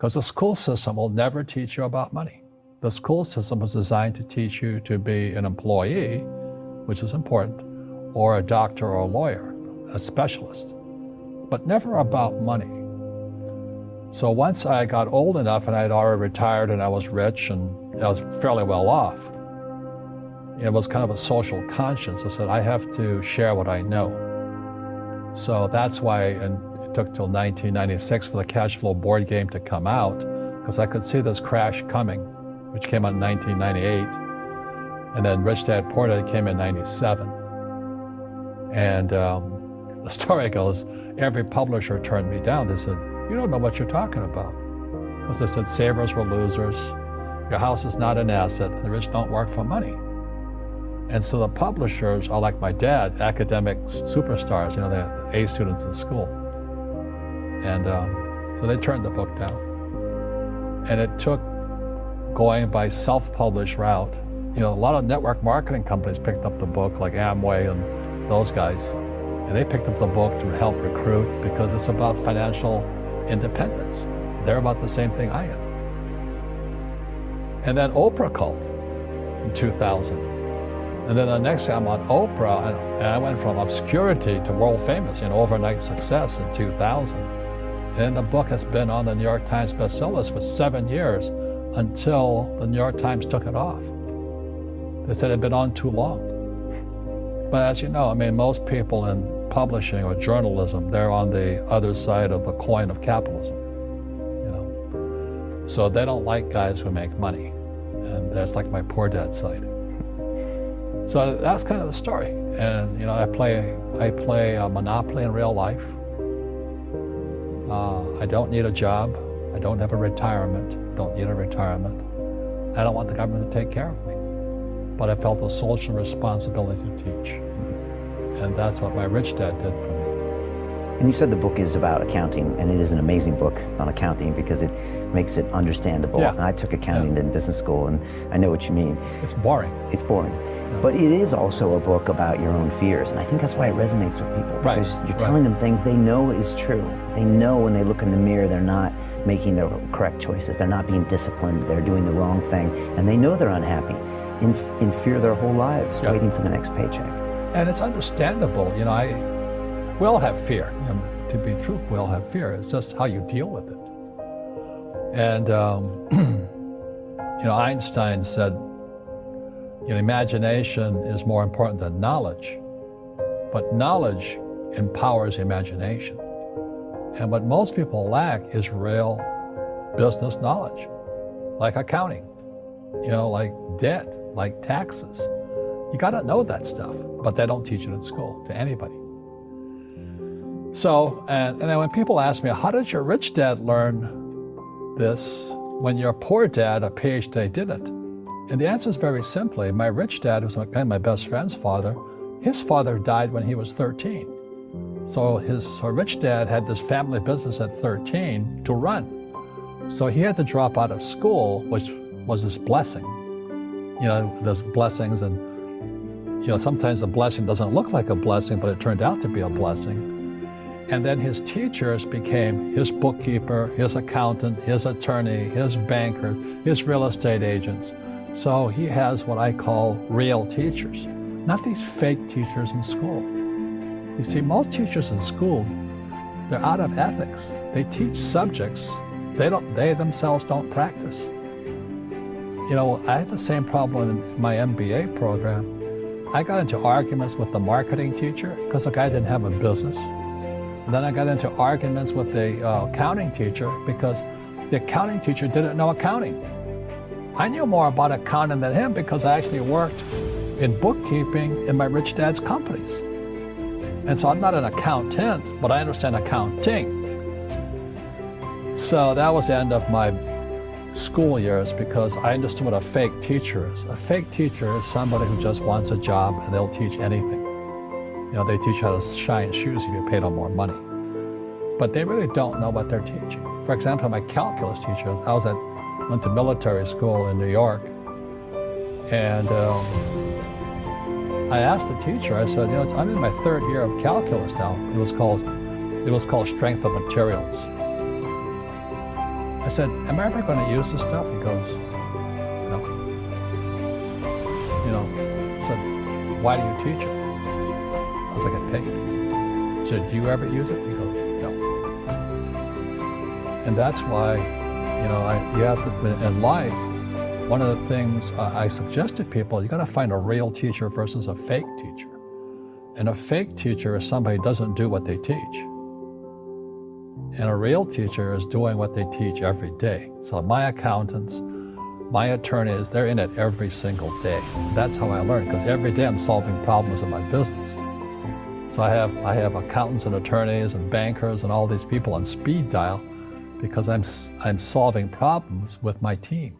Because the school system will never teach you about money. The school system was designed to teach you to be an employee, which is important, or a doctor or a lawyer, a specialist, but never about money. So once I got old enough and I had already retired and I was rich and I was fairly well off, it was kind of a social conscience. I said, I have to share what I know. So that's why it took till 1996 for the cash flow board game to come out, because I could see this crash coming, which came out in 1998. And then Rich Dad Poor Dad came in 97. And the story goes, every publisher turned me down. They said, you don't know what you're talking about. Because they said savers were losers, your house is not an asset, and the rich don't work for money. And so the publishers are like my dad, academic superstars, they're A students in school. And so they turned the book down. And it took going by self-published route. A lot of network marketing companies picked up the book, like Amway and those guys. And they picked up the book to help recruit because it's about financial independence. They're about the same thing I am. And then Oprah called in 2000. And then the next thing I'm on Oprah, and I went from obscurity to world famous, overnight success in 2000. And the book has been on the New York Times bestsellers for 7 years until the New York Times took it off. They said it had been on too long. But as you know, most people in publishing or journalism, they're on the other side of the coin of capitalism. So they don't like guys who make money. And that's like my poor dad side. So that's kind of the story. And I play Monopoly in real life. I don't need a job. I don't have a retirement. Don't need a retirement. I don't want the government to take care of me. But I felt a social responsibility to teach. And that's what my rich dad did for me. And you said the book is about accounting, and it is an amazing book on accounting because it makes it understandable. Yeah. And I took accounting in business school, and I know what you mean. It's boring. It's boring. But it is also a book about your own fears, and I think that's why it resonates with people. Because you're telling them things they know is true. They know when they look in the mirror they're not making the correct choices. They're not being disciplined. They're doing the wrong thing. And they know they're unhappy, in fear their whole lives, waiting for the next paycheck. And it's understandable. We all have fear. To be truthful, we all have fear. It's just how you deal with it. And Einstein said, imagination is more important than knowledge, but knowledge empowers imagination. And what most people lack is real business knowledge, like accounting, like debt, like taxes. You got to know that stuff, but they don't teach it in school to anybody. So, and then when people ask me, how did your rich dad learn this when your poor dad, a PhD, didn't? And the answer is very simply, my rich dad, who's my best friend's father, his father died when he was 13. So his rich dad had this family business at 13 to run. So he had to drop out of school, which was his blessing. There's blessings, and sometimes the blessing doesn't look like a blessing, but it turned out to be a blessing. And then his teachers became his bookkeeper, his accountant, his attorney, his banker, his real estate agents. So he has what I call real teachers, not these fake teachers in school. You see, most teachers in school, they're out of ethics. They teach subjects they themselves don't practice. I had the same problem in my MBA program. I got into arguments with the marketing teacher because the guy didn't have a business. And then I got into arguments with the accounting teacher because the accounting teacher didn't know accounting. I knew more about accounting than him because I actually worked in bookkeeping in my rich dad's companies. And so I'm not an accountant, but I understand accounting. So that was the end of my school years because I understood what a fake teacher is. A fake teacher is somebody who just wants a job and they'll teach anything. They teach you how to shine shoes if you pay them more money. But they really don't know what they're teaching. For example, my calculus teacher, went to military school in New York, and I asked the teacher, I said, I'm in my third year of calculus now. It was called strength of materials. I said, am I ever going to use this stuff? He goes, no. You know, I said, why do you teach it? Because I get paid. I said, do you ever use it? He goes, no. And that's why, you know, you have to, in life, one of the things I suggest to people, you got to find a real teacher versus a fake teacher. And a fake teacher is somebody who doesn't do what they teach. And a real teacher is doing what they teach every day. So my accountants, my attorneys, they're in it every single day. That's how I learn, because every day I'm solving problems in my business. So I have accountants and attorneys and bankers and all these people on speed dial because I'm solving problems with my team.